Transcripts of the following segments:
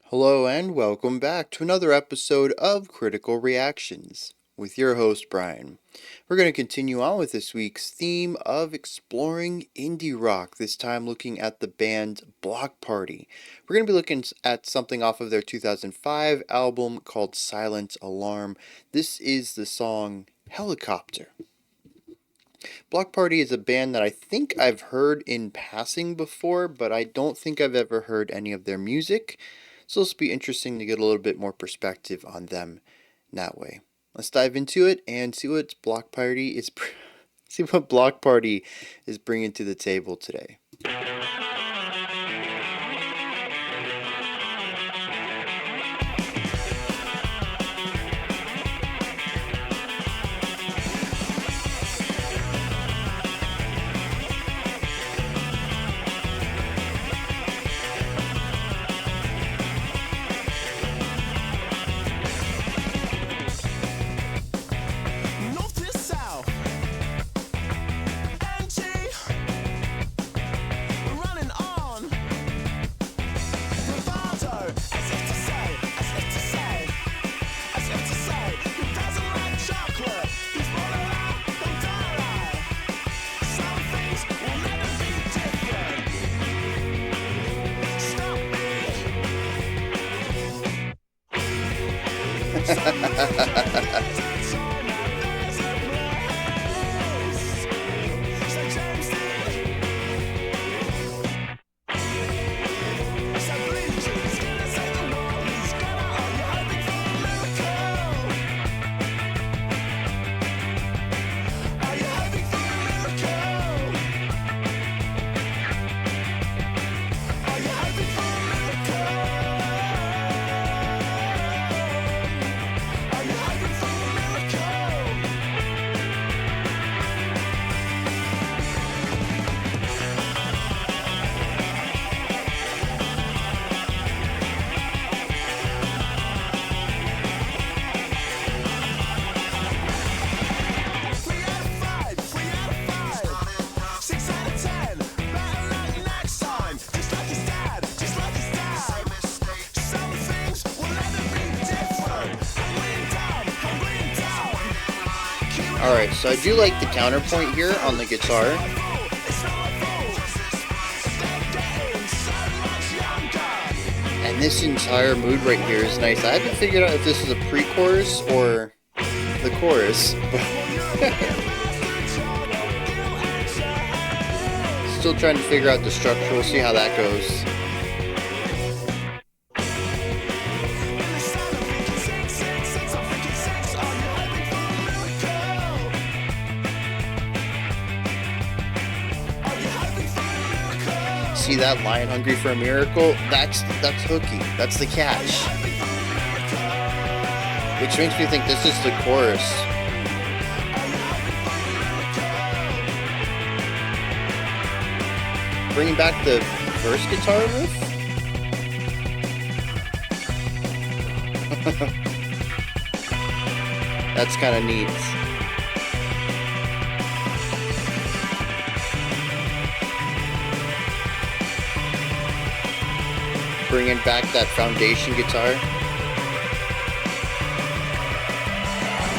Hello and welcome back to another episode of Critical Reactions with your host Bryan. We're going to continue on with this week's theme of exploring indie rock, this time looking at the band Bloc Party. We're going to be looking at something off of their 2005 album called Silent Alarm. This is the song Helicopter. Bloc Party is a band that I think I've heard in passing before, but I don't think I've ever heard any of their music. So this will be interesting to get a little bit more perspective on them that way. Let's dive into it and see what Bloc Party is see what Bloc Party is bringing to the table today. Alright, so I do like the counterpoint here on the guitar. And this entire mood right here is nice. I haven't figured out if this is a pre-chorus or the chorus. Still trying to figure out the structure. We'll see how that goes. See that line, hungry for a miracle? That's hooky. That's the catch. Which makes me think this is the chorus. Bringing back the first guitar riff? That's kind of neat. Bringing back that foundation guitar.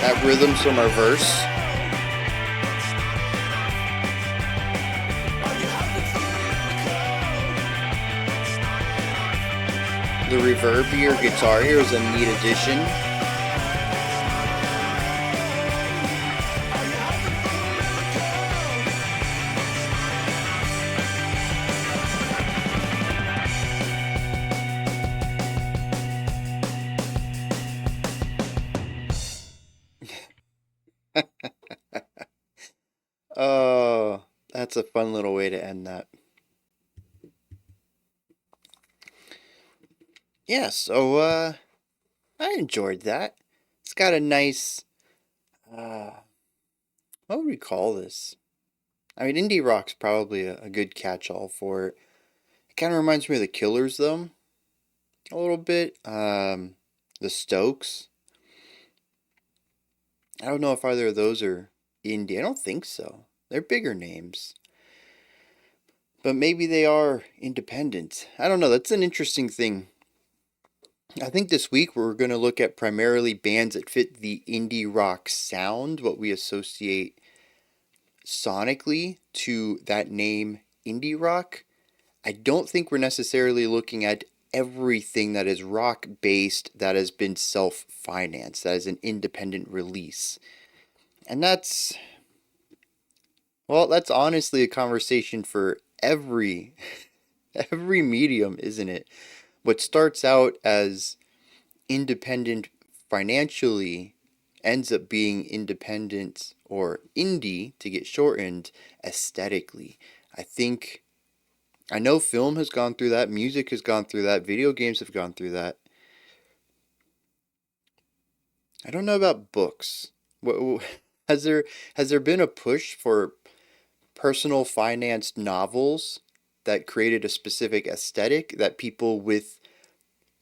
That rhythm's from our verse. The reverbier guitar here is a neat addition. Oh, that's a fun little way to end that. Yeah, so I enjoyed that. It's got a nice what would we call this? I mean, indie rock's probably a good catch-all for it. It kind of reminds me of the Killers, though, a little bit. The Stokes. I don't know if either of those are indie. I don't think so. They're bigger names. But maybe they are independent. I don't know. That's an interesting thing I think this week we're going to look at primarily bands that fit the indie rock sound, what we associate sonically to that name indie rock. I don't think we're necessarily looking at everything that is rock based that has been self financed, that is an independent release. And that's honestly a conversation for every medium, isn't it? What starts out as independent financially ends up being independent or indie to get shortened aesthetically. I think I know film has gone through that, music has gone through that, video games have gone through that. I don't know about books. What has there been a push for personal financed novels that created a specific aesthetic that people with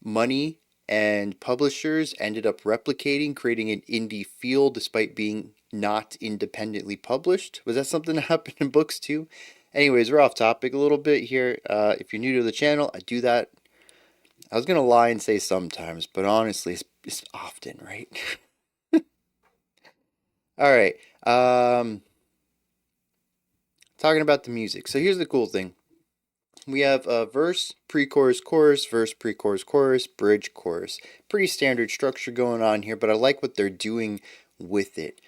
money and publishers ended up replicating, creating an indie feel despite being not independently published? Was that something that happened in books too? Anyways, we're off topic a little bit here. If you're new to the channel, I do that. I was gonna lie and say sometimes, but honestly, it's often, right? All right. Um, Talking about the music. So here's the cool thing. We have a verse, pre-chorus, chorus, verse, pre-chorus, chorus, bridge, chorus. Pretty standard structure going on here, but I like what they're doing with it.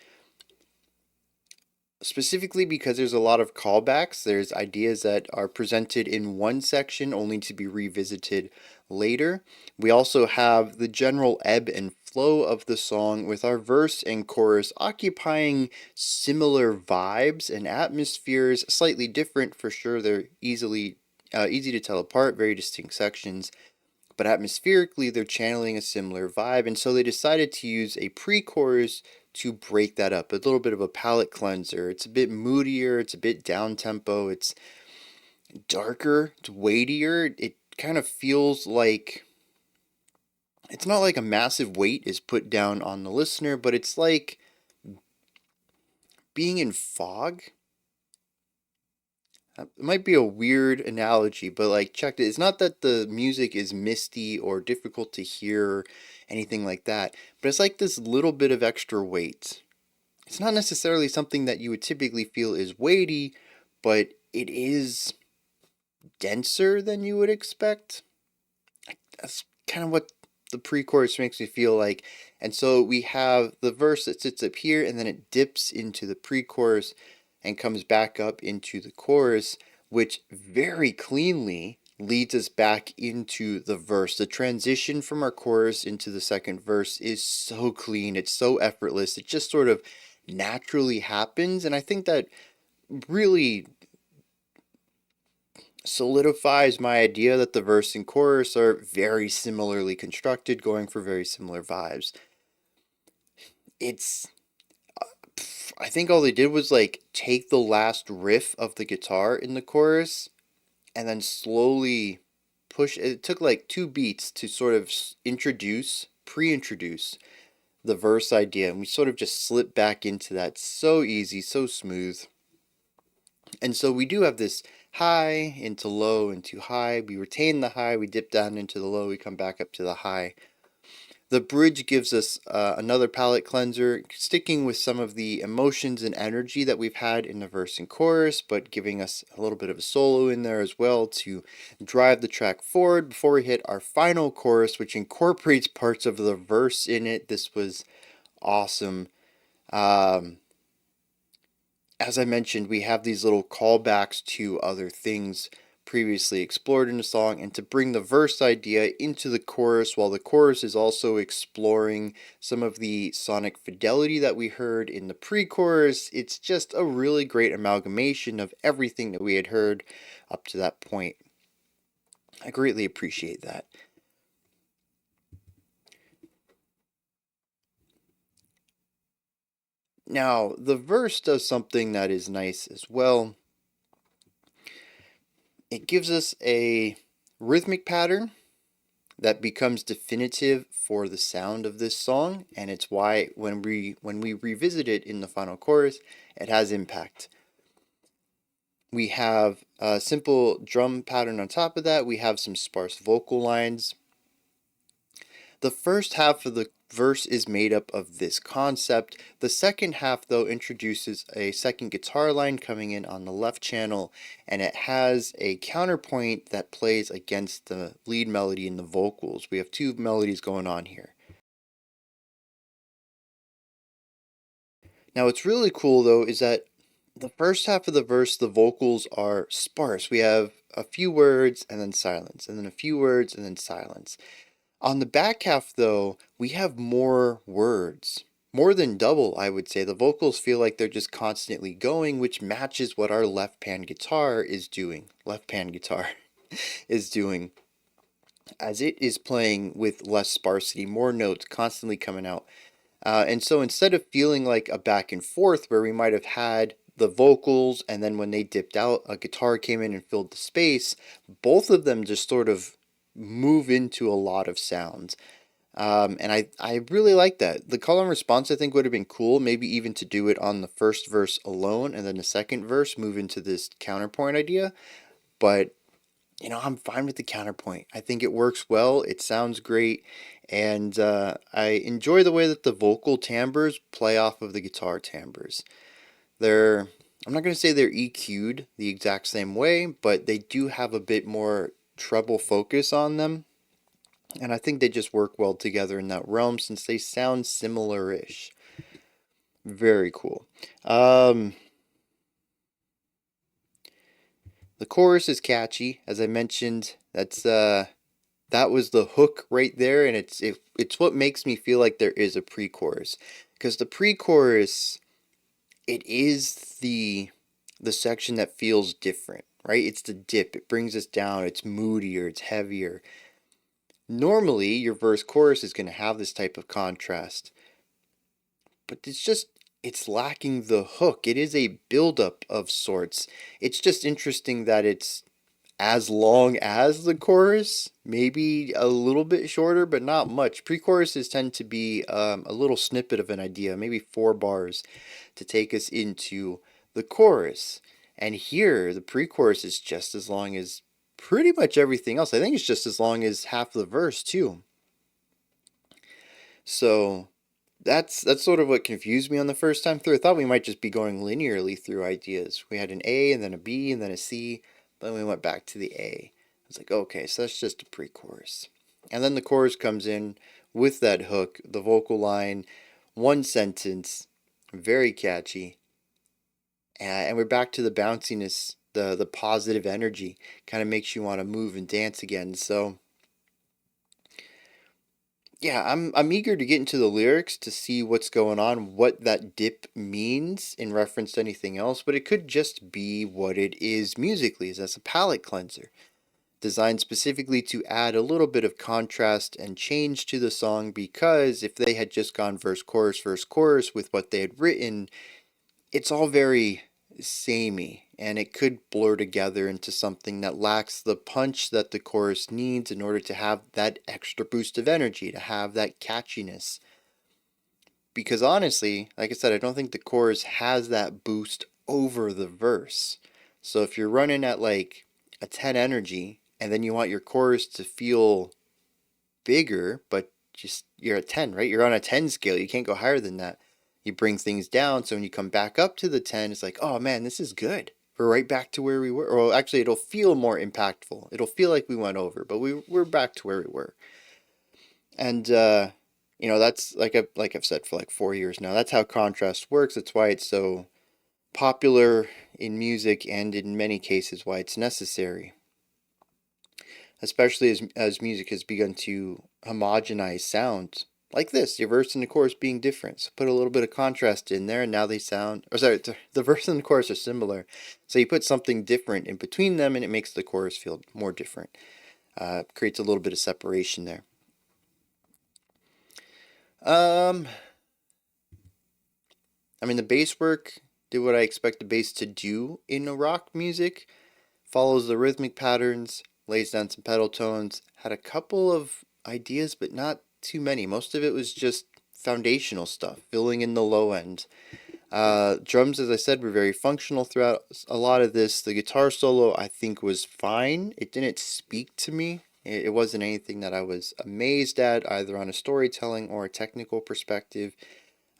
Specifically because there's a lot of callbacks. There's ideas that are presented in one section only to be revisited later. We also have the general ebb and flow of the song with our verse and chorus occupying similar vibes and atmospheres, slightly different for sure. They're easy to tell apart, very distinct sections, but atmospherically they're channeling a similar vibe, and so they decided to use a pre-chorus to break that up. A little bit of a palate cleanser. It's a bit moodier, it's a bit down tempo, it's darker, it's weightier. It kind of feels like it's not like a massive weight is put down on the listener, but it's like being in fog. It might be a weird analogy, but like, check it. It's not that the music is misty or difficult to hear, or anything like that, but it's like this little bit of extra weight. It's not necessarily something that you would typically feel is weighty, but it is denser than you would expect. That's kind of what the pre-chorus makes me feel like. And so we have the verse that sits up here, and then it dips into the pre-chorus and comes back up into the chorus, which very cleanly leads us back into the verse. The transition from our chorus into the second verse is so clean, it's so effortless, it just sort of naturally happens. And I think that really solidifies my idea that the verse and chorus are very similarly constructed, going for very similar vibes. It's I think all they did was like take the last riff of the guitar in the chorus and then slowly push. It took like two beats to sort of pre-introduce the verse idea, and we sort of just slip back into that. So easy, so smooth. And so we do have this high into low into high. We retain the high, we dip down into the low, we come back up to the high. The bridge gives us another palate cleanser, sticking with some of the emotions and energy that we've had in the verse and chorus, but giving us a little bit of a solo in there as well to drive the track forward before we hit our final chorus, which incorporates parts of the verse in it. This was awesome. As I mentioned, we have these little callbacks to other things previously explored in the song, and to bring the verse idea into the chorus while the chorus is also exploring some of the sonic fidelity that we heard in the pre-chorus. It's just a really great amalgamation of everything that we had heard up to that point. I greatly appreciate that. Now, the verse does something that is nice as well. It gives us a rhythmic pattern that becomes definitive for the sound of this song, and it's why when we revisit it in the final chorus, it has impact. We have a simple drum pattern on top of that. We have some sparse vocal lines. The first half of the verse is made up of this concept. The second half, though, introduces a second guitar line coming in on the left channel, and it has a counterpoint that plays against the lead melody in the vocals. We have two melodies going on here. Now, what's really cool, though, is that the first half of the verse, the vocals are sparse. We have a few words and then silence, and then a few words and then silence. On the back half, though, we have more words. More than double, I would say. The vocals feel like they're just constantly going, which matches what our left pan guitar is doing. Left pan guitar is doing. As it is playing with less sparsity, more notes constantly coming out. And so instead of feeling like a back and forth where we might have had the vocals and then when they dipped out, a guitar came in and filled the space, both of them just sort of move into a lot of sounds. And I really like that. The call and response I think would have been cool, maybe even to do it on the first verse alone and then the second verse move into this counterpoint idea. But, I'm fine with the counterpoint. I think it works well, it sounds great, and I enjoy the way that the vocal timbres play off of the guitar timbres. I'm not going to say they're EQ'd the exact same way, but they do have a bit more treble focus on them. And I think they just work well together in that realm since they sound similar-ish. Very cool. The chorus is catchy, as I mentioned. That was the hook right there, and it's what makes me feel like there is a pre-chorus, because the pre-chorus, it is the section that feels different, right? It's the dip. It brings us down. It's moodier. It's heavier. Normally, your verse chorus is going to have this type of contrast, but it's lacking the hook. It is a buildup of sorts. It's just interesting that it's as long as the chorus, maybe a little bit shorter, but not much. Pre-choruses tend to be a little snippet of an idea, maybe 4 bars to take us into the chorus. And here, the pre-chorus is just as long as pretty much everything else. I think it's just as long as half the verse, too. So that's sort of what confused me on the first time through. I thought we might just be going linearly through ideas. We had an A and then a B and then a C. Then we went back to the A. I was like, okay, so that's just a pre-chorus. And then the chorus comes in with that hook, the vocal line, one sentence, very catchy. And we're back to the bounciness, the positive energy. Kind of makes you want to move and dance again. So yeah, I'm eager to get into the lyrics to see what's going on, what that dip means in reference to anything else, but it could just be what it is musically, as a palate cleanser, designed specifically to add a little bit of contrast and change to the song, because if they had just gone verse, chorus with what they had written, it's all very samey, and it could blur together into something that lacks the punch that the chorus needs in order to have that extra boost of energy, to have that catchiness. Because honestly, like I said, I don't think the chorus has that boost over the verse. So if you're running at like a 10 energy and then you want your chorus to feel bigger, but just you're at 10, right? You're on a 10 scale. You can't go higher than that. You bring things down, so when you come back up to the 10, it's like, oh man, this is good. We're right back to where we were. Or actually, it'll feel more impactful. It'll feel like we went over, but we're back to where we were. And that's like I've said for like 4 years now. That's how contrast works. That's why it's so popular in music, and in many cases why it's necessary. Especially as music has begun to homogenize sound. Like this, your verse and the chorus being different. So put a little bit of contrast in there, and now they sound, the verse and the chorus are similar. So you put something different in between them, and it makes the chorus feel more different. Creates a little bit of separation there. The bass work did what I expect the bass to do in a rock music. Follows the rhythmic patterns, lays down some pedal tones, had a couple of ideas, but not too many. Most of it was just foundational stuff, filling in the low end. Drums, as I said, were very functional throughout a lot of this. The guitar solo, I think, was fine. It didn't speak to me It wasn't anything that I was amazed at, either on a storytelling or a technical perspective.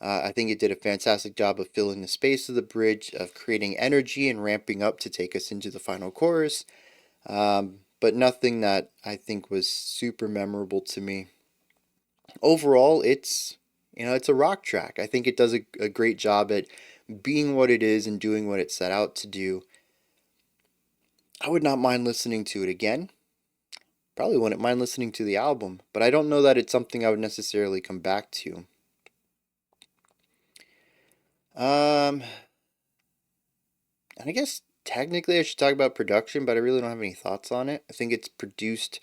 I think it did a fantastic job of filling the space of the bridge, of creating energy and ramping up to take us into the final chorus. But nothing that I think was super memorable to me. Overall, it's a rock track. I think it does a great job at being what it is and doing what it set out to do. I would not mind listening to it again. Probably wouldn't mind listening to the album, but I don't know that it's something I would necessarily come back to. And I guess technically I should talk about production, but I really don't have any thoughts on it. I think it's produced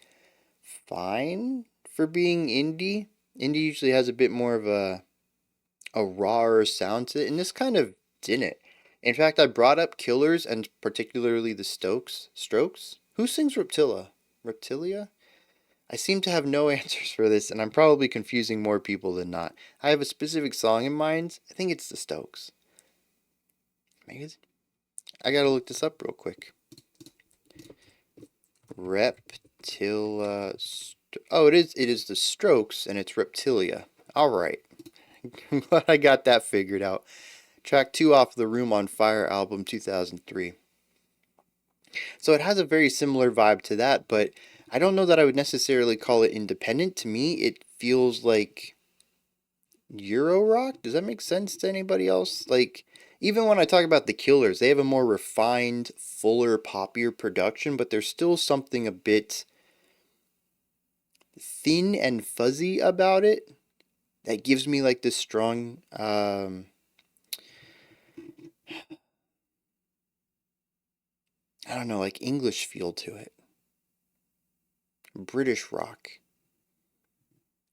fine for being indie. Indie usually has a bit more of a rawer sound to it, and this kind of didn't. In fact, I brought up Killers and particularly the Strokes. Who sings Reptilia? Reptilia? I seem to have no answers for this, and I'm probably confusing more people than not. I have a specific song in mind. I think it's the Stokes. Maybe I gotta look this up real quick. Oh, it is the Strokes, and it's Reptilia. All right. I'm glad I got that figured out. Track 2 off the Room on Fire album 2003. So it has a very similar vibe to that, but I don't know that I would necessarily call it independent. To me, it feels like Euro rock. Does that make sense to anybody else? Like, even when I talk about the Killers, they have a more refined, fuller, poppier production, but there's still something a bit thin and fuzzy about it that gives me like this strong I don't know, like English feel to it. British rock.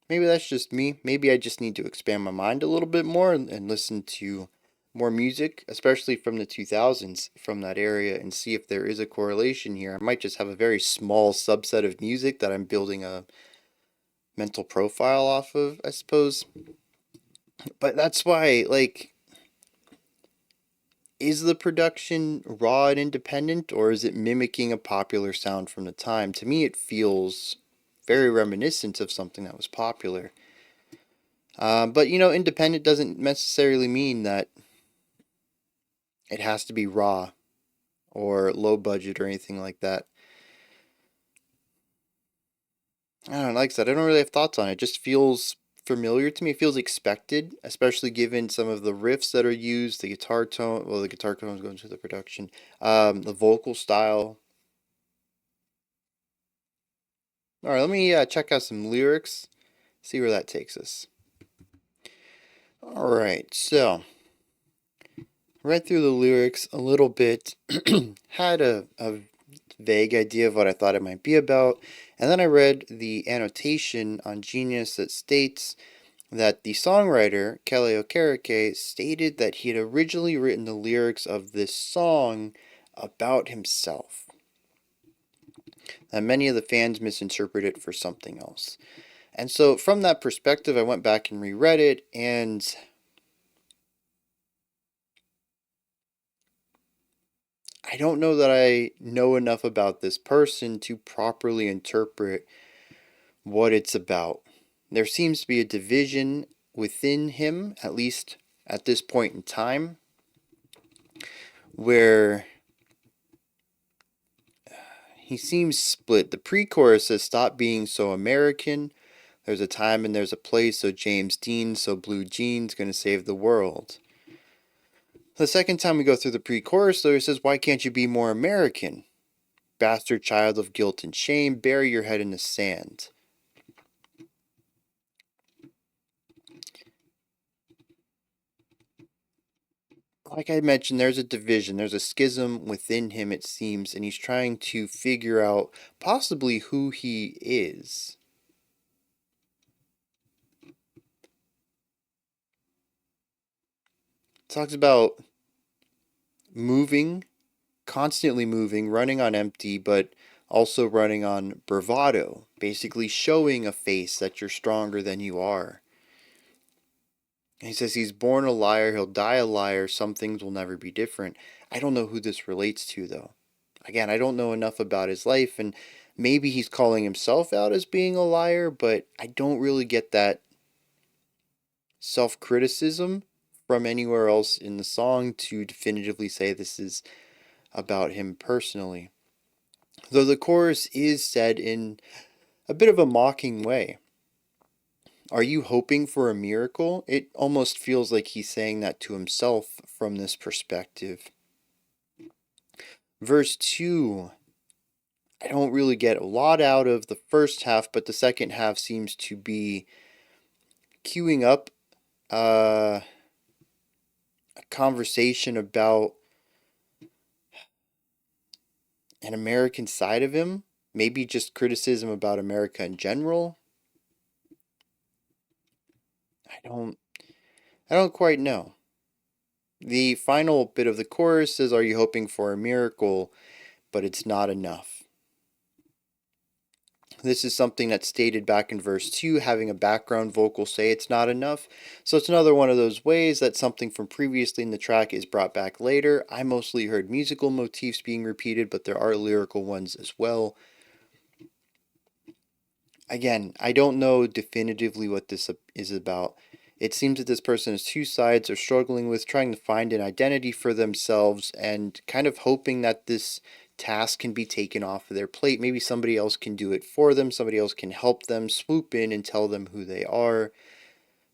Maybe that's just me. Maybe I just need to expand my mind a little bit more and listen to more music, especially from the 2000s, from that area, and see if there is a correlation here. I might just have a very small subset of music that I'm building a mental profile off of, I suppose. But that's why, like, is the production raw and independent, or is it mimicking a popular sound from the time? To me, it feels very reminiscent of something that was popular. But independent doesn't necessarily mean that it has to be raw or low budget or anything like that. I don't know, like I said, I don't really have thoughts on it. It just feels familiar to me. It feels expected, especially given some of the riffs that are used, the guitar tone. Well, the guitar tones go into the production. The vocal style. All right, let me check out some lyrics, see where that takes us. All right, so read through the lyrics a little bit, had a vague idea of what I thought it might be about, and then I read the annotation on Genius that states that the songwriter, Kelly Okereke, stated that he had originally written the lyrics of this song about himself. And many of the fans misinterpret it for something else. And so from that perspective, I went back and reread it, and I don't know that I know enough about this person to properly interpret what it's about. There seems to be a division within him, at least at this point in time, where he seems split. The pre-chorus says, "Stop being so American. There's a time and there's a place, so James Dean, so blue jeans, gonna save the world." The second time we go through the pre-chorus, though, he says, "Why can't you be more American? Bastard child of guilt and shame, bury your head in the sand." Like I mentioned, there's a division, there's a schism within him, it seems, and he's trying to figure out possibly who he is. Talks about moving, constantly moving, running on empty, but also running on bravado, basically showing a face that you're stronger than you are. He says he's born a liar, he'll die a liar, some things will never be different. I don't know who this relates to, though. Again, I don't know enough about his life, and Maybe he's calling himself out as being a liar, but I don't really get that self-criticism from anywhere else in the song to definitively say this is about him personally. Though the chorus is said in a bit of a mocking way. Are you hoping for a miracle? It almost feels like he's saying that to himself from this perspective. Verse 2, I don't really get a lot out of the first half, but the second half seems to be queuing up a conversation about an American side of him. Maybe just criticism about America in general. I don't quite know. The final bit of the chorus says, are you hoping for a miracle? But it's not enough. This is something that's stated back in verse 2, having a background vocal say it's not enough. So it's another one of those ways that something from previously in the track is brought back later. I mostly heard musical motifs being repeated, but there are lyrical ones as well. Again, I don't know definitively what this is about. It seems that this person has two sides, are struggling with trying to find an identity for themselves and kind of hoping that this task can be taken off of their plate. Maybe somebody else can do it for them. Somebody else can help them swoop in and tell them who they are.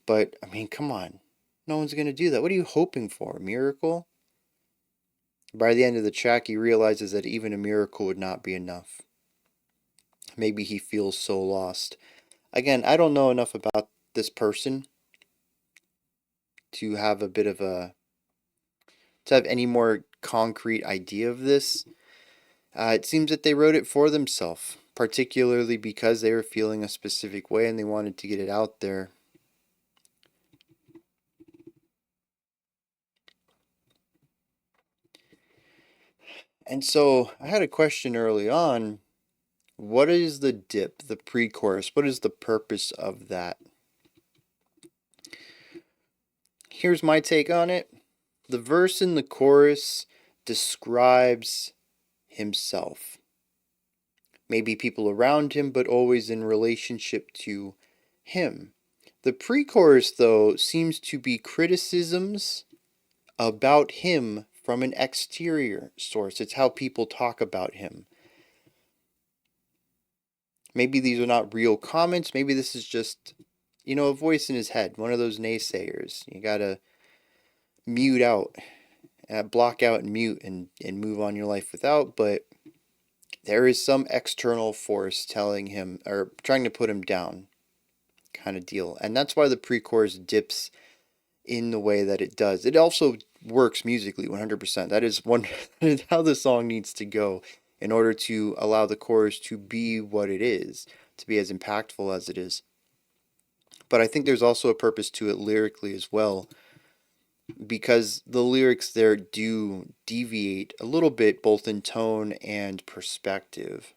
But, I mean, come on. No one's going to do that. What are you hoping for? A miracle? By the end of the track, he realizes that even a miracle would not be enough. Maybe he feels so lost. Again, I don't know enough about this person to have a bit of a to have any more concrete idea of this. It seems that they wrote it for themselves, particularly because they were feeling a specific way and they wanted to get it out there. And so I had a question early on. What is the dip, the pre-chorus? What is the purpose of that? Here's my take on it. The verse in the chorus describes himself. Maybe people around him, but always in relationship to him. The pre-chorus, though, seems to be criticisms about him from an exterior source. It's how people talk about him. Maybe these are not real comments. Maybe this is just, a voice in his head, one of those naysayers. You gotta mute out, block out and mute and move on your life without, but there is some external force telling him, or trying to put him down, kind of deal. And that's why the pre-chorus dips in the way that it does. It also works musically 100%. That is how the song needs to go in order to allow the chorus to be what it is, to be as impactful as it is. But I think there's also a purpose to it lyrically as well, because the lyrics there do deviate a little bit both in tone and perspective.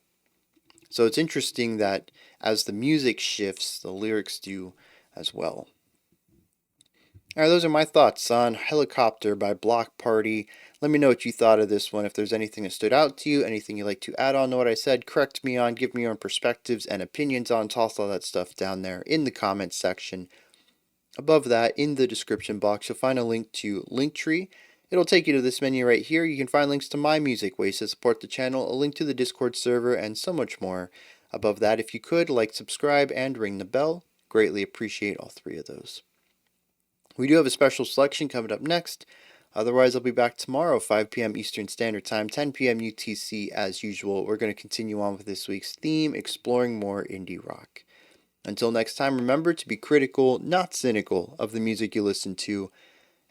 So it's interesting that as the music shifts, the lyrics do as well. Alright, those are my thoughts on Helicopter by Bloc Party. Let me know what you thought of this one. If there's anything that stood out to you, anything you'd like to add on to what I said, correct me on, give me your own perspectives and opinions on, toss all that stuff down there in the comments section. Above that, in the description box, you'll find a link to Linktree. It'll take you to this menu right here. You can find links to my music, ways to support the channel, a link to the Discord server, and so much more. Above that, if you could, like, subscribe, and ring the bell. Greatly appreciate all three of those. We do have a special selection coming up next. Otherwise, I'll be back tomorrow, 5 p.m. Eastern Standard Time, 10 p.m. UTC as usual. We're going to continue on with this week's theme, exploring more indie rock. Until next time, remember to be critical, not cynical, of the music you listen to,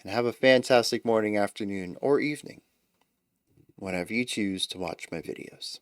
and have a fantastic morning, afternoon, or evening, whenever you choose to watch my videos.